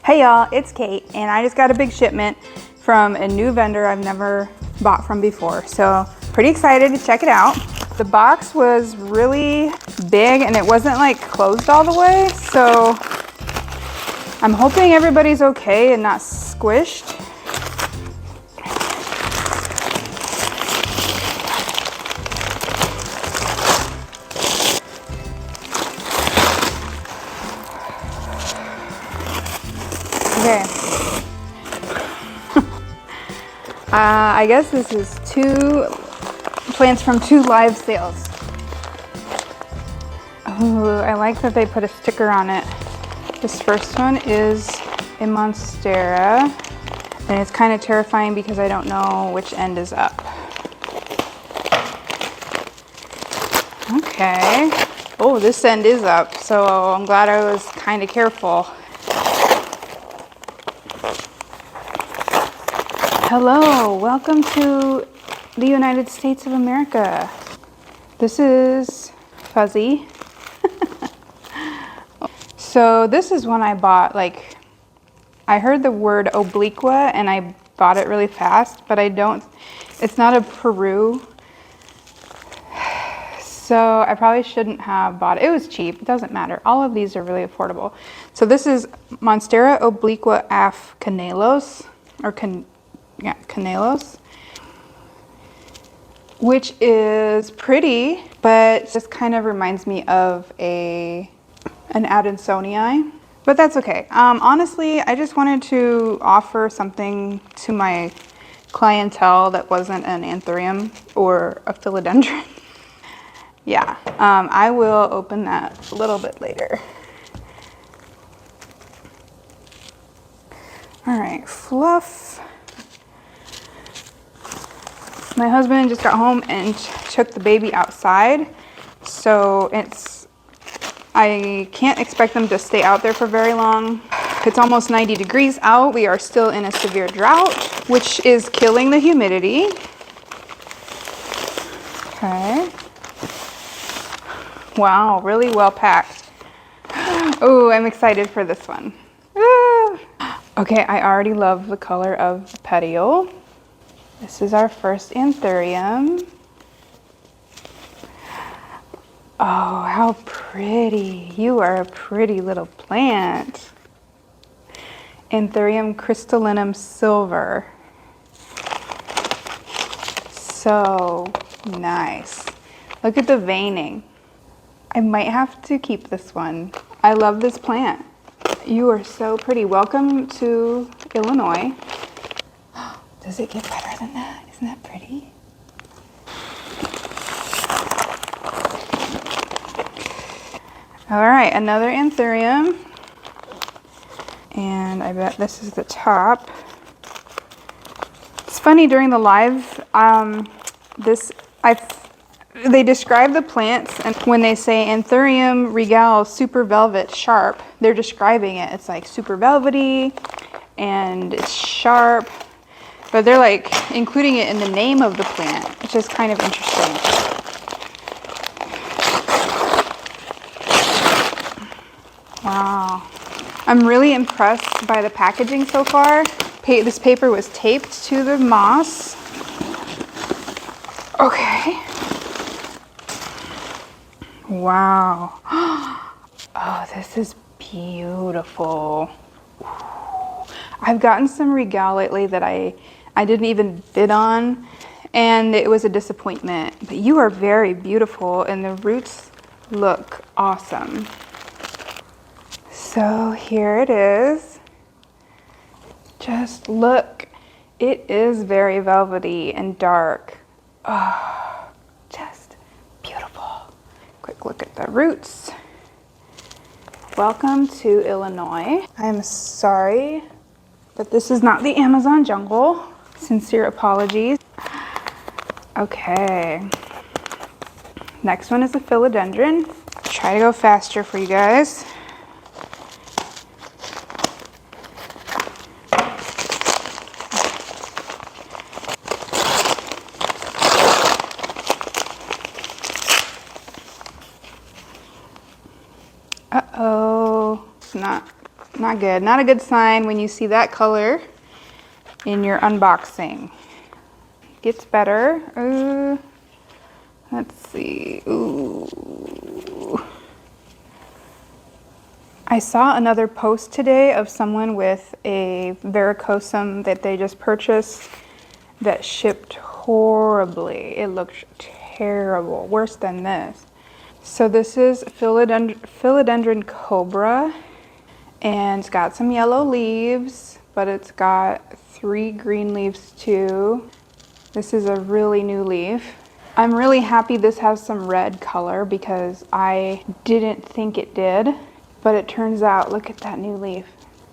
Hey y'all, it's Kate, and I just got a big shipment from a new vendor I've never bought from before. So pretty excited to check it out. The box was really big and it wasn't like closed all the way. So I'm hoping everybody's okay and not squished. Okay. I guess this is 2 plants from 2 live sales. Ooh, I like that they put a sticker on it. This first one is a Monstera, and it's kind of terrifying because I don't know which end is up. Okay. Oh, this end is up, so I'm glad I was kind of careful. Hello, welcome to the United States of America. This is Fuzzy. So this is one I bought, like, I heard the word obliqua and I bought it really fast, but it's not a Peru. So I probably shouldn't have bought it. It was cheap, it doesn't matter. All of these are really affordable. So this is Monstera obliqua af Canelos, Canelos, which is pretty, but just kind of reminds me of an Adansonii, but that's okay. Honestly, I just wanted to offer something to my clientele that wasn't an Anthurium or a Philodendron. Yeah, I will open that a little bit later. All right, fluff. My husband just got home and took the baby outside, so I can't expect them to stay out there for very long. It's almost 90 degrees out. We are still in a severe drought, which is killing the humidity. Okay. Wow, really well packed. Oh, I'm excited for this one. Okay, I already love the color of the petiole. This is our first Anthurium. Oh, how pretty. You are a pretty little plant. Anthurium crystallinum silver. So nice. Look at the veining. I might have to keep this one. I love this plant. You are so pretty. Welcome to Illinois. Does it get better than that? Isn't that pretty? All right, another Anthurium. And I bet this is the top. It's funny, during the live, they describe the plants, and when they say Anthurium regale super velvet sharp, they're describing it. It's like super velvety and it's sharp. But they're like including it in the name of the plant, which is kind of interesting. Wow. I'm really impressed by the packaging so far. This paper was taped to the moss. Okay. Wow. Oh, this is beautiful. I've gotten some regale lately that I didn't even bid on, and it was a disappointment. But you are very beautiful, and the roots look awesome. So here it is. Just look. It is very velvety and dark. Oh, just beautiful. Quick look at the roots. Welcome to Illinois. I'm sorry, but this is not the Amazon jungle. Sincere apologies. Okay. Next one is a Philodendron. Try to go faster for you guys. Uh-oh. It's not good. Not a good sign when you see that color in your unboxing. Gets better. Let's see. Ooh. I saw another post today of someone with a varicosum that they just purchased that shipped horribly. It looked terrible, worse than this. So this is Philodendron cobra, and it's got some yellow leaves, but it's got 3 green leaves too. This is a really new leaf. I'm really happy this has some red color because I didn't think it did, but it turns out, look at that new leaf.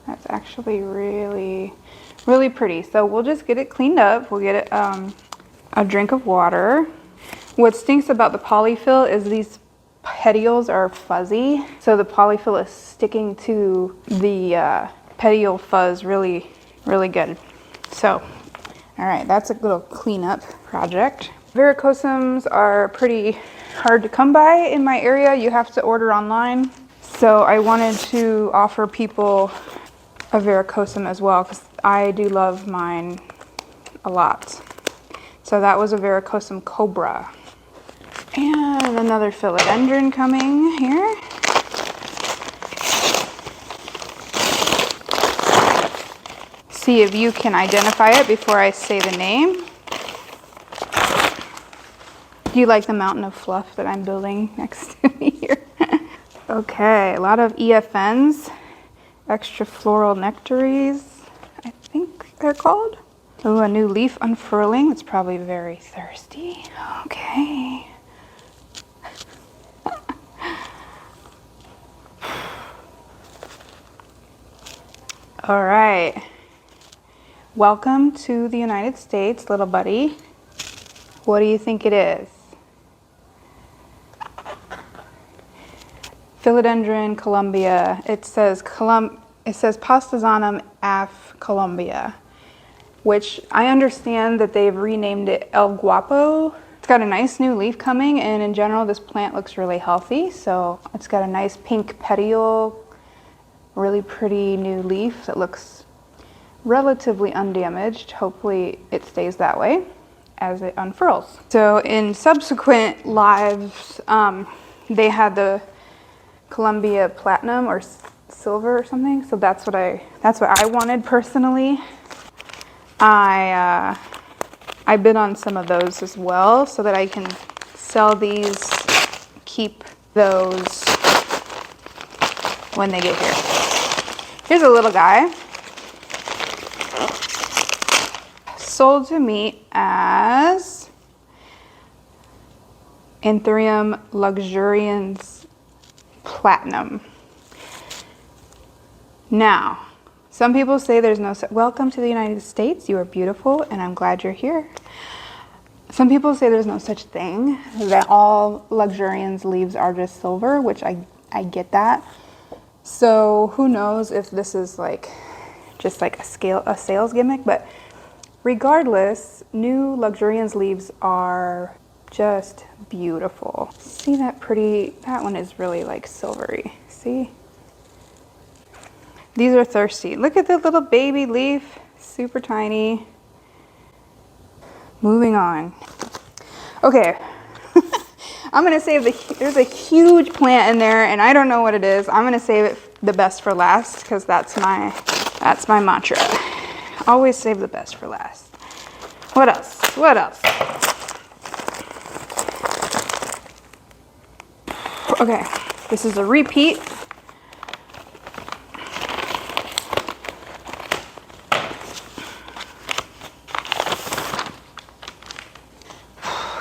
That's actually really, really pretty. So we'll just get it cleaned up. We'll get it a drink of water. What stinks about the polyfill is these petioles are fuzzy. So the polyfill is sticking to the petiole fuzz really, really good. So, all right, that's a little cleanup project. Varicosums are pretty hard to come by in my area. You have to order online. So I wanted to offer people a varicosum as well because I do love mine a lot. So that was a varicosum cobra. And another philodendron coming here. See if you can identify it before I say the name. Do you like the mountain of fluff that I'm building next to me here? Okay, a lot of EFNs, extra floral nectaries, I think they're called. Oh, a new leaf unfurling. It's probably very thirsty. Okay. All right. Welcome to the United States, little buddy. What do you think it is? Philodendron colombia. It says Pastazanum af Colombia, which I understand that they've renamed it El Guapo. It's got a nice new leaf coming, and in general this plant looks really healthy. So it's got a nice pink petiole, really pretty new leaf that looks relatively undamaged. Hopefully it stays that way as it unfurls. So in subsequent lives, they had the Colombia platinum or silver or something. So that's what I wanted personally. I bid on some of those as well so that I can sell these, keep those when they get here. Here's a little guy. Sold to me as Anthurium luxurians platinum. Now, some people say there's no welcome to the United States. You are beautiful and I'm glad you're here. Some people say there's no such thing, that all luxurians leaves are just silver, which I get that. So who knows if this is like just like a sales gimmick, but regardless, new luxurians leaves are just beautiful. See that pretty, that one is really like silvery. See? These are thirsty. Look at the little baby leaf, super tiny. Moving on. Okay, I'm gonna save there's a huge plant in there and I don't know what it is. I'm gonna save it the best for last because that's my mantra. Always save the best for last. What else? What else? Okay, this is a repeat.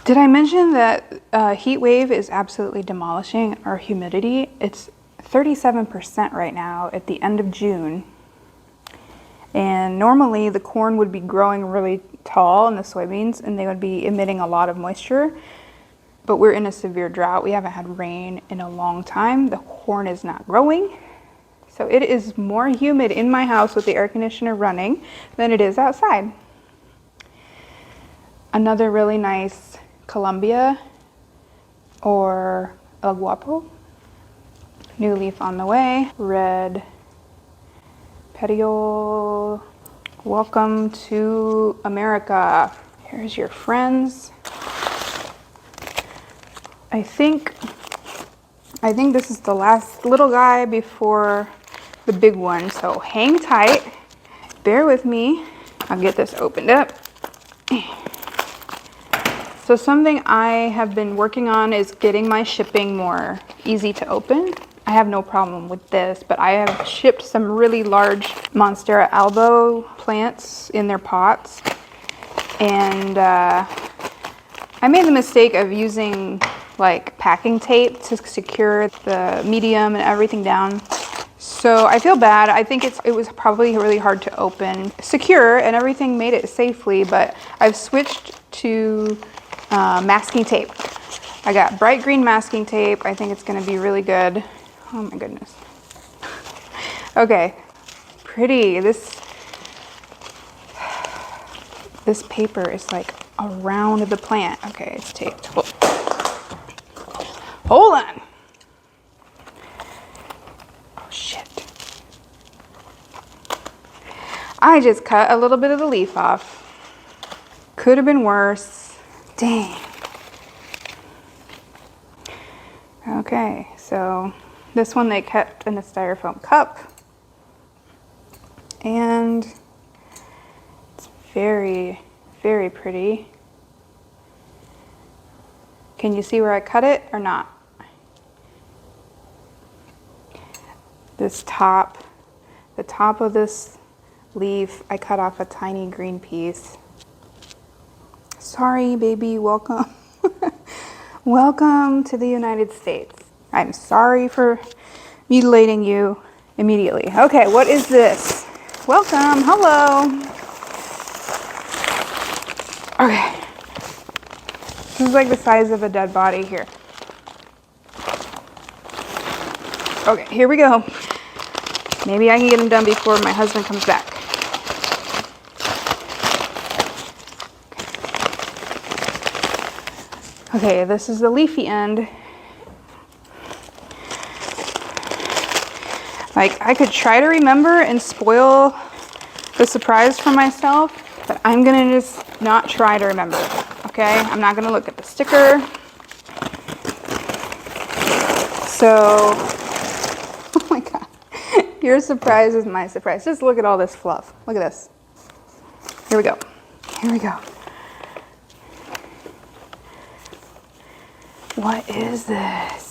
Did I mention that heat wave is absolutely demolishing our humidity? It's 37% right now at the end of June. And normally the corn would be growing really tall and the soybeans, and they would be emitting a lot of moisture. But we're in a severe drought. We haven't had rain in a long time. The corn is not growing. So it is more humid in my house with the air conditioner running than it is outside. Another really nice colombia or El Guapo. New leaf on the way. Red Petiole. Welcome to America. Here's your friends. I think this is the last little guy before the big one, so hang tight. Bear with me. I'll get this opened up. So something I have been working on is getting my shipping more easy to open. I have no problem with this, but I have shipped some really large Monstera albo plants in their pots. And I made the mistake of using like packing tape to secure the medium and everything down. So I feel bad. I think it was probably really hard to open. Secure and everything made it safely, but I've switched to masking tape. I got bright green masking tape. I think it's gonna be really good. Oh my goodness. Okay, pretty. This paper is like around the plant. Okay, it's taped. Hold on. Oh shit. I just cut a little bit of the leaf off. Could have been worse. Dang. Okay, so this one they kept in a styrofoam cup. And it's very, very pretty. Can you see where I cut it or not? This top, the top of this leaf, I cut off a tiny green piece. Sorry, baby, welcome. Welcome to the United States. I'm sorry for mutilating you immediately. Okay, what is this? Welcome, hello. Okay. This is like the size of a dead body here. Okay, here we go. Maybe I can get them done before my husband comes back. Okay, this is the leafy end. Like, I could try to remember and spoil the surprise for myself, but I'm gonna just not try to remember, okay? I'm not gonna look at the sticker. So, oh my God. Your surprise is my surprise. Just look at all this fluff. Look at this. Here we go. Here we go. What is this?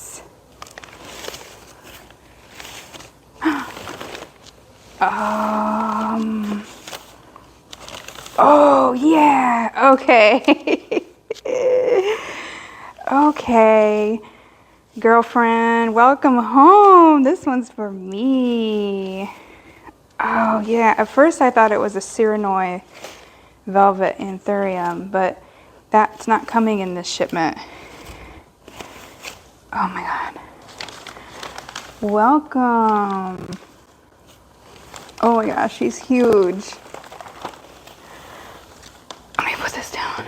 Oh yeah, okay. Okay. Girlfriend, welcome home. This one's for me. Oh yeah, at first I thought it was a Cyrenoi velvet Anthurium, but that's not coming in this shipment. Oh my God. Welcome. Oh my gosh, she's huge. Let me put this down.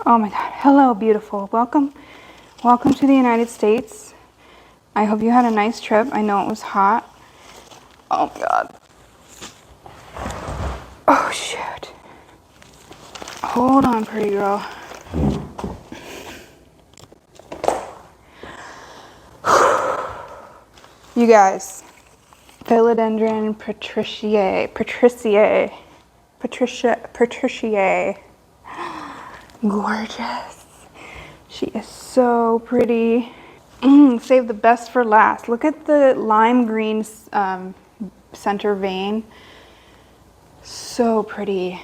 Oh my God. Hello, beautiful. Welcome. Welcome to the United States. I hope you had a nice trip. I know it was hot. Oh my God. Oh shoot. Hold on, pretty girl. You guys, Philodendron patriciae. Gorgeous. She is so pretty. Save the best for last. Look at the lime green center vein. So pretty.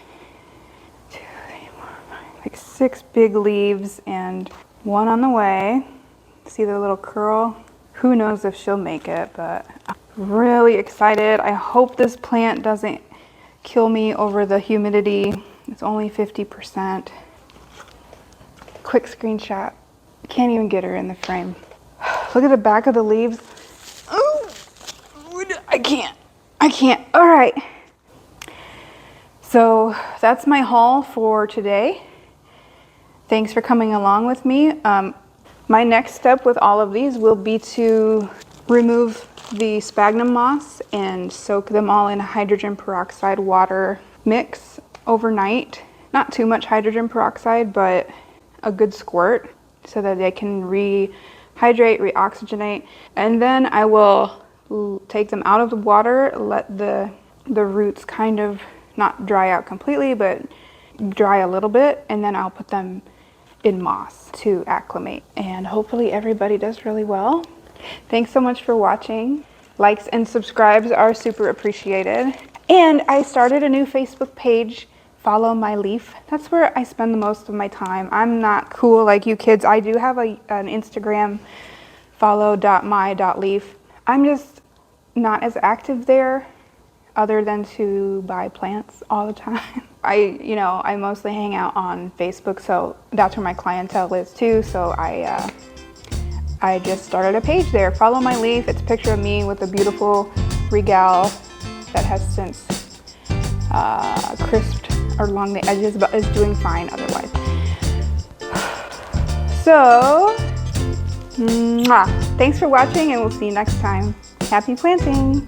2, 3, 4, 5, like 6 big leaves and one on the way. See the little curl? Who knows if she'll make it, but I'm really excited. I hope this plant doesn't kill me over the humidity. It's only 50%. Quick screenshot. Can't even get her in the frame. Look at the back of the leaves. Oh, I can't. All right. So that's my haul for today. Thanks for coming along with me. My next step with all of these will be to remove the sphagnum moss and soak them all in hydrogen peroxide water mix overnight. Not too much hydrogen peroxide, but a good squirt so that they can rehydrate, reoxygenate. And then I will take them out of the water, let the roots kind of not dry out completely, but dry a little bit, and then I'll put them in moss to acclimate. And hopefully everybody does really well. Thanks so much for watching. Likes and subscribes are super appreciated. And I started a new Facebook page, Follow My Leaf. That's where I spend the most of my time. I'm not cool like you kids. I do have an Instagram, follow.my.leaf. I'm just not as active there other than to buy plants all the time. I mostly hang out on Facebook, so that's where my clientele is too. So I just started a page there, Follow My Leaf. It's a picture of me with a beautiful regale that has since crisped along the edges, but is doing fine otherwise. So, thanks for watching, and we'll see you next time. Happy planting!